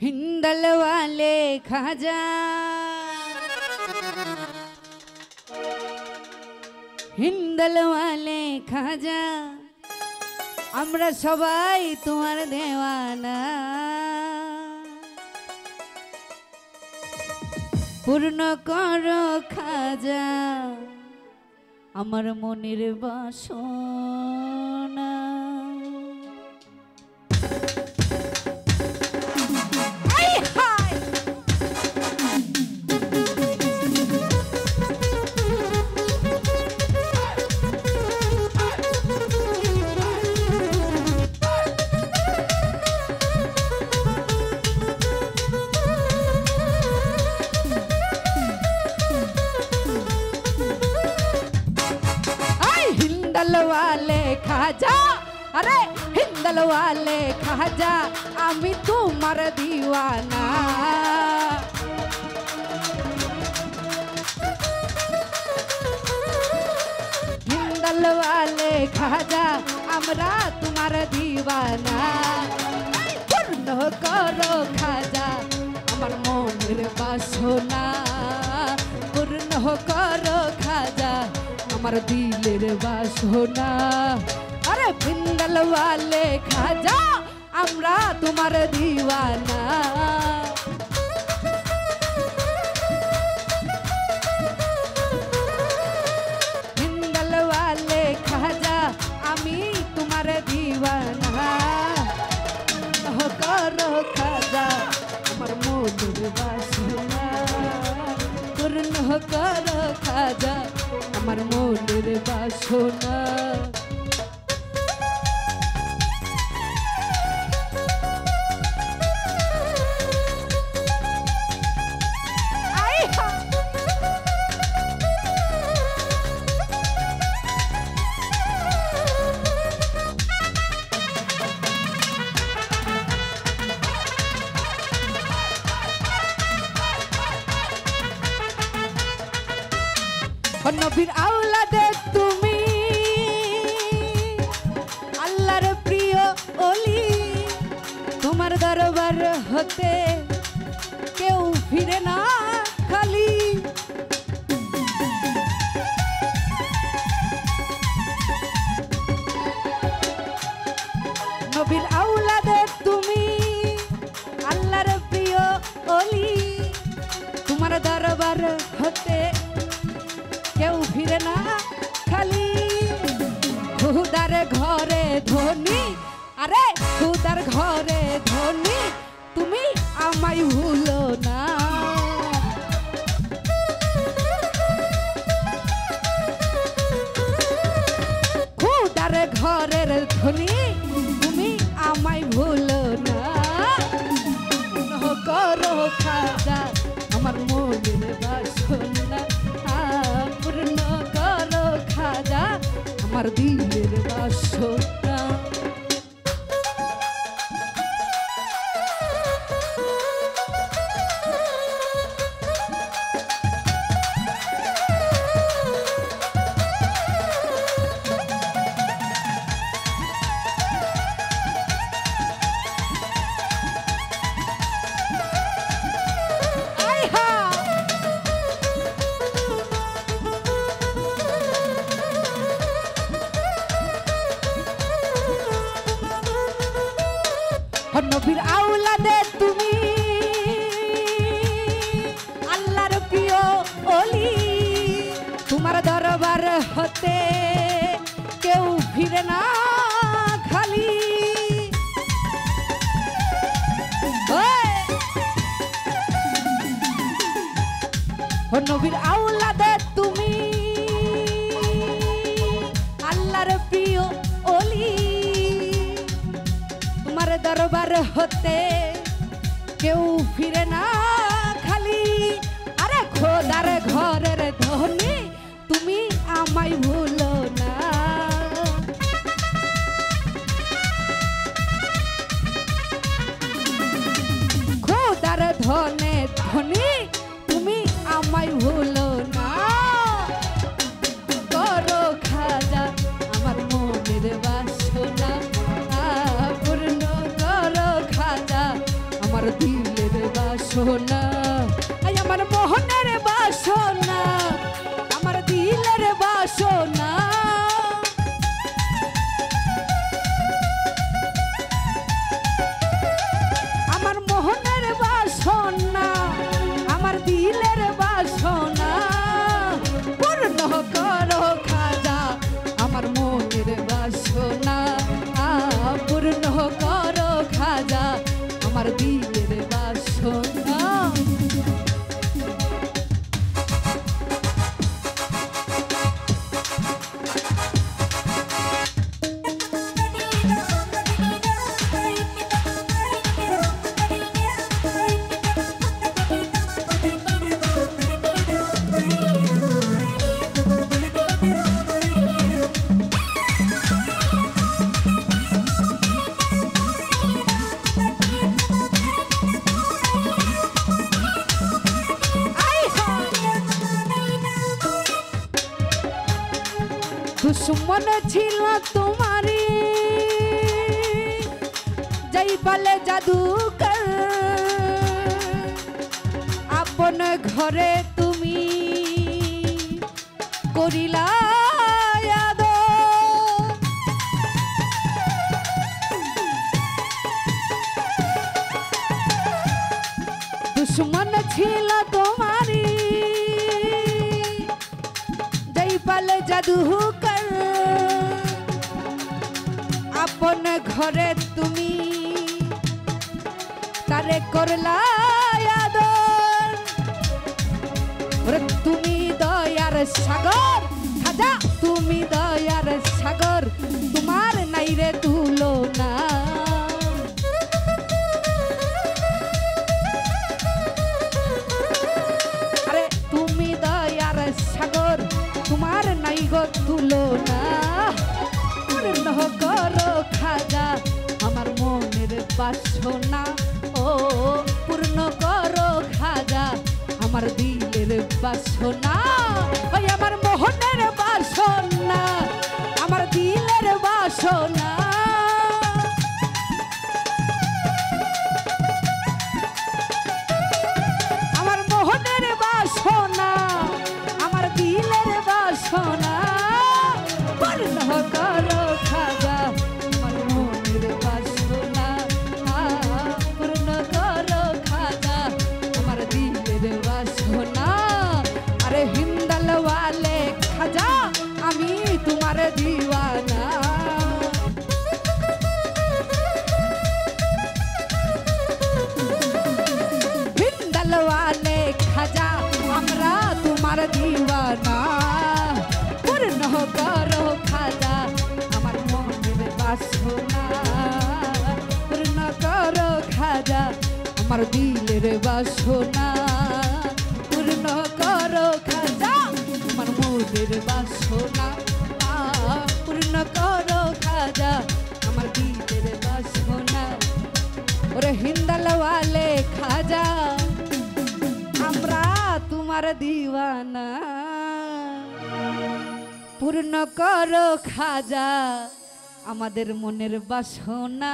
हिंदल वाले खाजा हिंदल वाले खाजा আমরা সবাই তোমার দেওয়ানা পূর্ণ করো খাজা আমার মনের বাসনা हिंदल वाले खाजा अरे हिंदल वाले खाजा आमी तुम्हार दीवाना हिंदल वाले खाजा আমরা তোমার दीवाना পূর্ণ করো খাজা আমার মনের বাসনা পূর্ণ করো খাজা আমার দিলের বাসনা আরে হিंदल वाले খাজা আমরা তোমার दीवाना हिंदल वाले খাজা আমি তোমার दीवाना করো খাজা আমার মনের বাসনা পূর্ণ করো খাজা আমার মনের বাসনা নবীর আওলাদে তুমি আল্লাহর প্রিয় ওলি তোমার দরবার হতে কেউ ফিরে না খালি নবীর আওলাদে তুমি আল্লাহর প্রিয় ওলি তোমার দরবার হতে কেউ ফিরে না খালি খুদার ঘরে ধনী আরে খুদার ঘরে ধনী তুমি আমায় ভুলো না খুদার ঘরের ধনী তুমি আমায় ভুলো না করো খাজা আমার মনের বাসনা পূর্ণ করো খাজা আমার দিলের বাসনা নবীর আওলাদে তুমি আল্লাহর প্রিয় ওলি তোমার দরবার হতে কেউ ফিরে না খালি নবীর আওলাদে তুমি আল্লাহর প্রিয় ওলি তোমার দরবার হতে কেউ ফিরে না খালি আরে খোদার ঘরের ধনী তুমি আমায় ভুলো না খোদার ধনে ধনী তুমি আমায় ভুলো না করো খাজা আমার মনের বাসনা পূর্ণ করো খাজা আমার আমার দিলের বাসনা, আমার মোহনের বাসনা, আমার দিলের বাসনা। আমার মোহনের বাসনা, আমার দিলের বাসনা, পূর্ণ করো খাজা আমার মনের বাসনা, পূর্ণ করো খাজা আমার দিলের বাসনা। দুশ্মন ছিল তোমারি যাই বলে জাদুকর, আপন ঘরে তুমি করিলা আদর। দুশ্মন ছিল তোমারি যাই বলে জাদুকর, আপন ঘরে তুমি তারে করলা আদর। তুমি দয়ার সাগর খাজা, তুমি দয়ার সাগর, তোমার নাই রে তুলনা। আরে তুমি দয়ার সাগর, তোমার নাই গো তুলনা। পূর্ণ করো খাজা আমার মনের বাসনা, ও পূর্ণ করো খাজা আমার দিলের বাসনা। ওই আমার মোহনের বাসনা, আমার দিলের বাসনা। আমার মোহনের বাসনা, আমার দিলের বাসনা, পূর্ণ করো খাজা আমার মনের বাসনা, পূর্ণ করো খাজা আমার দিলের বাসনা। আরে হিন্দাল ওয়ালে খাজা আমি তোমার দিওয়ানা। হিন্দাল ওয়ালে খাজা আমরা তোমার দিওয়ানা, পূর্ণ করো খাজা আমার মনের বাসনা, পূর্ণ করো খাজা আমার দিলের বাসনা, পূর্ণ করো খাজা আমার মনের বাসনা, পূর্ণ করো খাজা আমার দিলের বাসনা। ওরে হিন্দাল ওয়ালে খাজা আমরা তোমার দিওয়ানা, পূর্ণ করো খাজা আমাদের মনের বাসনা।